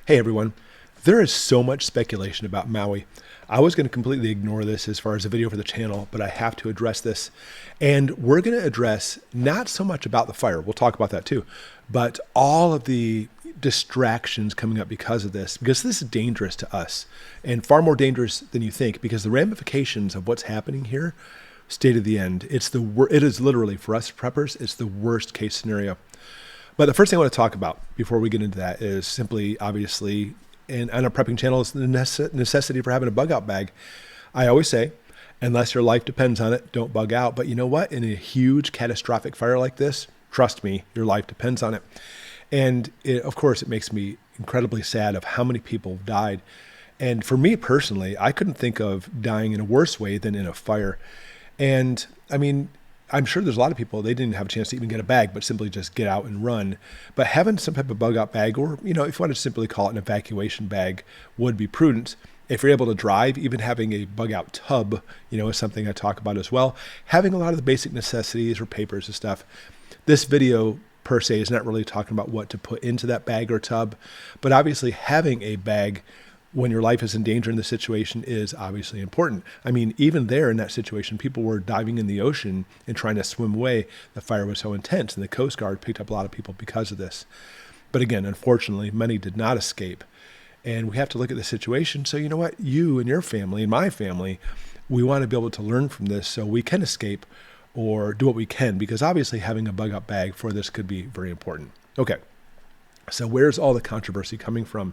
Hey everyone, there is so much speculation about Maui. I was going to completely ignore this as far as a video for the channel, but I have to address this. And we're going to address not so much about the fire, we'll talk about that too, but all of the distractions coming up because of this, because this is dangerous to us and far more dangerous than you think, because the ramifications of what's happening here, state of the end, it is literally, for us preppers, it's the worst case scenario. But the first thing I want to talk about before we get into that is simply, obviously, and on a prepping channel, is the necessity for having a bug out bag. I always say, unless your life depends on it, don't bug out. But you know what? In a huge catastrophic fire like this, trust me, your life depends on it. And of course, it makes me incredibly sad of how many people died. And for me personally, I couldn't think of dying in a worse way than in a fire. And I mean, I'm sure there's a lot of people, they didn't have a chance to even get a bag, but simply just get out and run. But having some type of bug out bag, or, if you want to simply call it an evacuation bag, would be prudent. If you're able to drive, even having a bug out tub, is something I talk about as well. Having a lot of the basic necessities or papers and stuff. This video per se is not really talking about what to put into that bag or tub, but obviously having a bag when your life is in danger in the situation is obviously important. I mean, even there in that situation, people were diving in the ocean and trying to swim away. The fire was so intense, and the Coast Guard picked up a lot of people because of this. But again, unfortunately, many did not escape. And we have to look at the situation. So you know what? You and your family and my family, we want to be able to learn from this so we can escape or do what we can, because obviously having a bug out bag for this could be very important. Okay, so where's all the controversy coming from?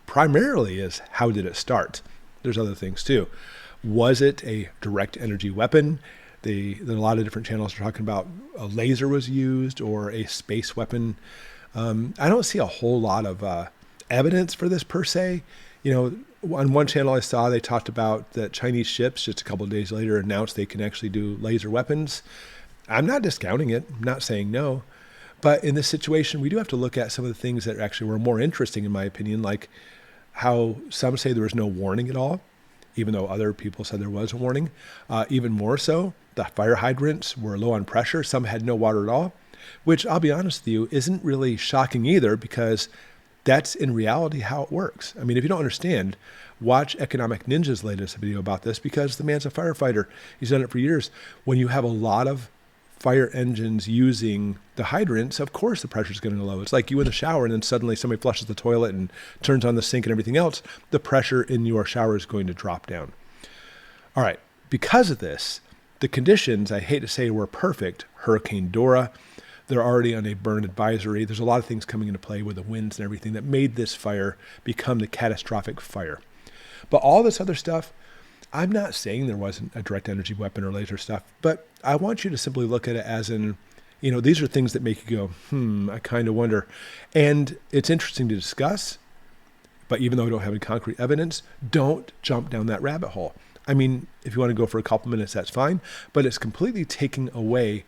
Primarily is, how did it start? There's other things too. Was it a direct energy weapon? There are a lot of different channels are talking about a laser was used or a space weapon. I don't see a whole lot of evidence for this per se. On one channel I saw, they talked about that Chinese ships just a couple of days later announced they can actually do laser weapons. I'm not discounting it. I'm not saying no. But in this situation, we do have to look at some of the things that actually were more interesting, in my opinion, like how some say there was no warning at all, even though other people said there was a warning. Even more so, the fire hydrants were low on pressure. Some had no water at all, which I'll be honest with you, isn't really shocking either, because that's in reality how it works. I mean, if you don't understand, watch Economic Ninja's latest video about this, because the man's a firefighter. He's done it for years. When you have a lot of fire engines using the hydrants, of course the pressure is going to go low. It's like you in the shower and then suddenly somebody flushes the toilet and turns on the sink and everything else. The pressure in your shower is going to drop down. All right, because of this, the conditions, I hate to say, were perfect. Hurricane Dora, they're already on a burn advisory. There's a lot of things coming into play with the winds and everything that made this fire become the catastrophic fire. But all this other stuff, I'm not saying there wasn't a direct energy weapon or laser stuff, but I want you to simply look at it as in, these are things that make you go, I kind of wonder. And it's interesting to discuss, but even though we don't have any concrete evidence, don't jump down that rabbit hole. I mean, if you want to go for a couple minutes, that's fine, but it's completely taking away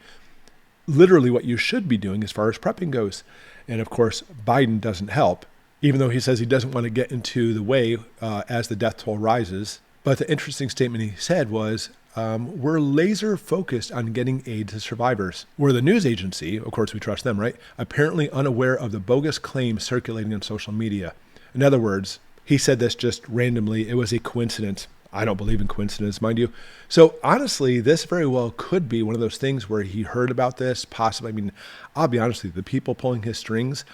literally what you should be doing as far as prepping goes. And of course, Biden doesn't help, even though he says he doesn't want to get into the way as the death toll rises. But the interesting statement he said was, we're laser focused on getting aid to survivors. We're the news agency, of course we trust them, right? Apparently unaware of the bogus claims circulating on social media. In other words, he said this just randomly. It was a coincidence. I don't believe in coincidence, mind you. So honestly, this very well could be one of those things where he heard about this, possibly. I mean, I'll be honest with you, the people pulling his strings,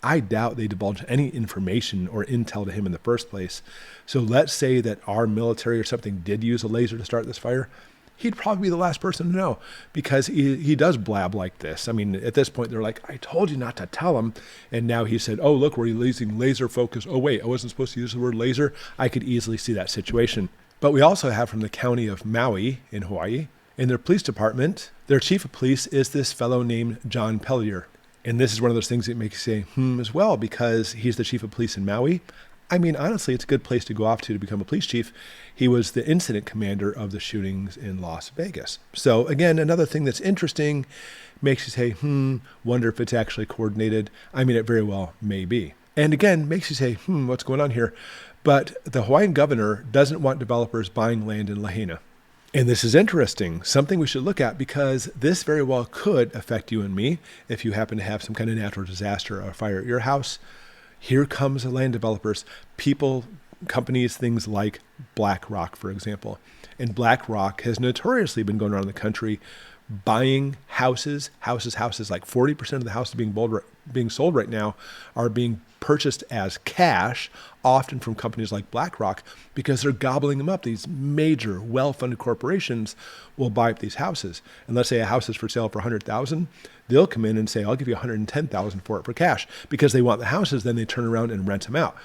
I doubt they divulged any information or intel to him in the first place. So let's say that our military or something did use a laser to start this fire. He'd probably be the last person to know, because he does blab like this. I mean, at this point, they're like, I told you not to tell him. And now he said, oh, look, we're using laser focus. Oh, wait, I wasn't supposed to use the word laser. I could easily see that situation. But we also have from the county of Maui in Hawaii, in their police department, their chief of police is this fellow named John Pellier. And this is one of those things that makes you say, as well, because he's the chief of police in Maui. I mean, honestly, it's a good place to go off to become a police chief. He was the incident commander of the shootings in Las Vegas. So again, another thing that's interesting, makes you say, wonder if it's actually coordinated. I mean, it very well may be. And again, makes you say, what's going on here? But the Hawaiian governor doesn't want developers buying land in Lahaina. And this is interesting, something we should look at, because this very well could affect you and me if you happen to have some kind of natural disaster or fire at your house. Here comes the land developers, people, companies, things like BlackRock, for example. And BlackRock has notoriously been going around the country buying houses. Like 40% of the houses being sold right now are being purchased as cash, often from companies like BlackRock, because they're gobbling them up. These major, well-funded corporations will buy up these houses. And let's say a house is for sale for $100,000, they'll come in and say, "I'll give you $110,000 for it for cash," because they want the houses. Then they turn around and rent them out.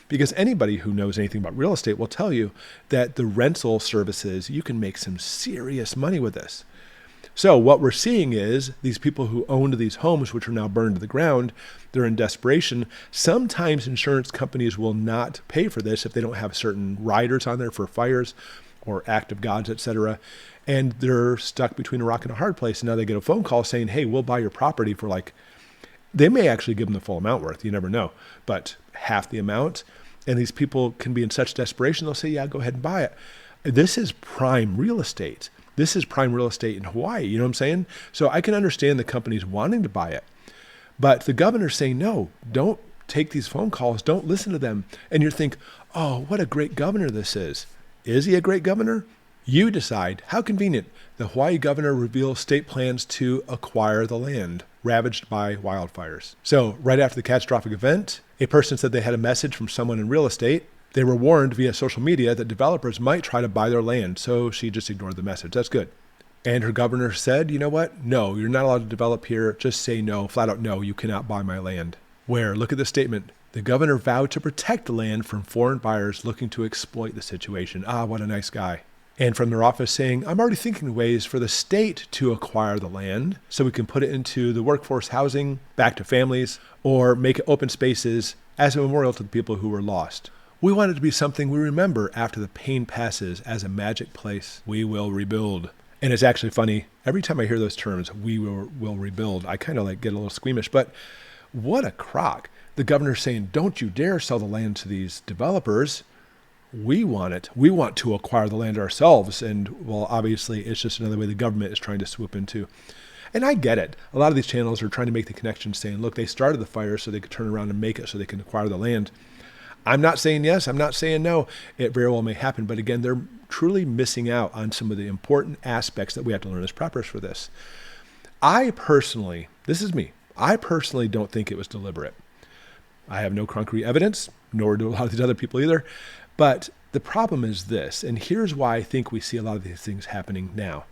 Because anybody who knows anything about real estate will tell you that the rental services, you can make some serious money with this. So what we're seeing is these people who owned these homes, which are now burned to the ground, they're in desperation. Sometimes insurance companies will not pay for this if they don't have certain riders on there for fires or act of gods, etc. And they're stuck between a rock and a hard place. And now they get a phone call saying, "Hey, we'll buy your property for," like, they may actually give them the full amount worth. You never know, but half the amount. And these people can be in such desperation, they'll say, "Yeah, go ahead and buy it." This is prime real estate. This is prime real estate in Hawaii. You know what I'm saying? So I can understand the companies wanting to buy it, but the governor's saying, "No, don't take these phone calls. Don't listen to them." And you think, "Oh, what a great governor this is." Is he a great governor? You decide. How convenient. The Hawaii governor reveals state plans to acquire the land ravaged by wildfires. So right after the catastrophic event, a person said they had a message from someone in real estate. They were warned via social media that developers might try to buy their land. So she just ignored the message. That's good. And her governor said, "You know what? No, you're not allowed to develop here. Just say no, flat out no, you cannot buy my land." Where, look at the statement. The governor vowed to protect the land from foreign buyers looking to exploit the situation. Ah, what a nice guy. And from their office saying, "I'm already thinking of ways for the state to acquire the land so we can put it into the workforce housing, back to families, or make it open spaces as a memorial to the people who were lost. We want it to be something we remember after the pain passes as a magic place we will rebuild." And it's actually funny. Every time I hear those terms, "we will rebuild," I kind of like get a little squeamish, but what a crock. The governor's saying, "Don't you dare sell the land to these developers. We want it. We want to acquire the land ourselves." And well, obviously it's just another way the government is trying to swoop into. And I get it. A lot of these channels are trying to make the connection saying, look, they started the fire so they could turn around and make it so they can acquire the land. I'm not saying yes. I'm not saying no. It very well may happen. But again, they're truly missing out on some of the important aspects that we have to learn as preppers for this. This is me. I personally don't think it was deliberate. I have no concrete evidence, nor do a lot of these other people either. But the problem is this, and here's why I think we see a lot of these things happening now.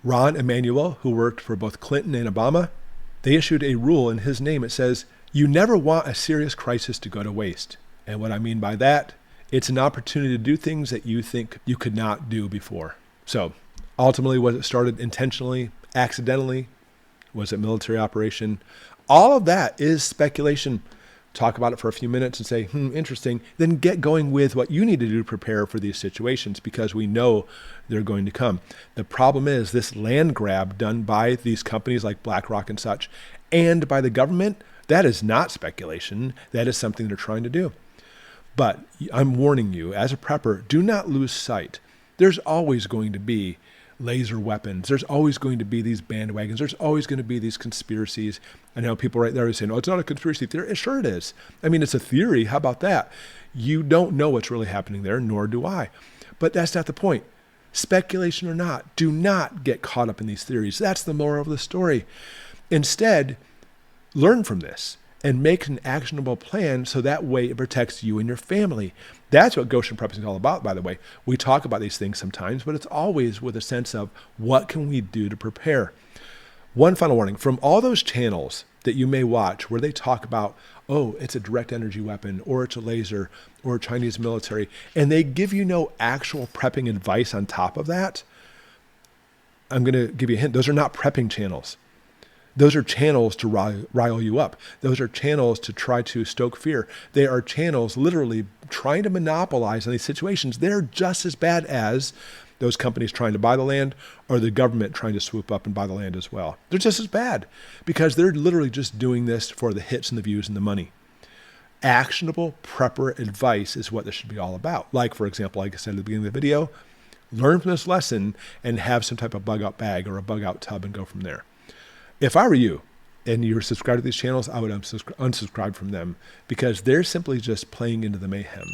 Ron Emanuel, who worked for both Clinton and Obama, they issued a rule in his name. It says, "You never want a serious crisis to go to waste." And what I mean by that, it's an opportunity to do things that you think you could not do before. So ultimately, was it started intentionally, accidentally? Was it military operation? All of that is speculation. Talk about it for a few minutes and say, interesting. Then get going with what you need to do to prepare for these situations, because we know they're going to come. The problem is this land grab done by these companies like BlackRock and such, and by the government, that is not speculation. That is something they're trying to do. But I'm warning you, as a prepper, do not lose sight. There's always going to be laser weapons. There's always going to be these bandwagons. There's always going to be these conspiracies. I know people right there are saying, "Oh, it's not a conspiracy theory." Sure it is. I mean, it's a theory. How about that? You don't know what's really happening there, nor do I. But that's not the point. Speculation or not, do not get caught up in these theories. That's the moral of the story. Instead, learn from this and make an actionable plan so that way it protects you and your family. That's what Goshen Prepping is all about, by the way. We talk about these things sometimes, but it's always with a sense of what can we do to prepare. One final warning, from all those channels that you may watch where they talk about, oh, it's a direct energy weapon, or it's a laser, or Chinese military, and they give you no actual prepping advice on top of that, I'm going to give you a hint. Those are not prepping channels. Those are channels to rile you up. Those are channels to try to stoke fear. They are channels literally trying to monopolize on these situations. They're just as bad as those companies trying to buy the land or the government trying to swoop up and buy the land as well. They're just as bad because they're literally just doing this for the hits and the views and the money. Actionable prepper advice is what this should be all about. Like, for example, like I said at the beginning of the video, learn from this lesson and have some type of bug out bag or a bug out tub and go from there. If I were you, and you're subscribed to these channels, I would unsubscribe from them, because they're simply just playing into the mayhem.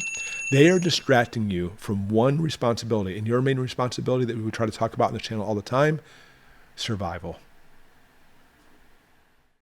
They are distracting you from one responsibility, and your main responsibility that we would try to talk about in the channel all the time: survival.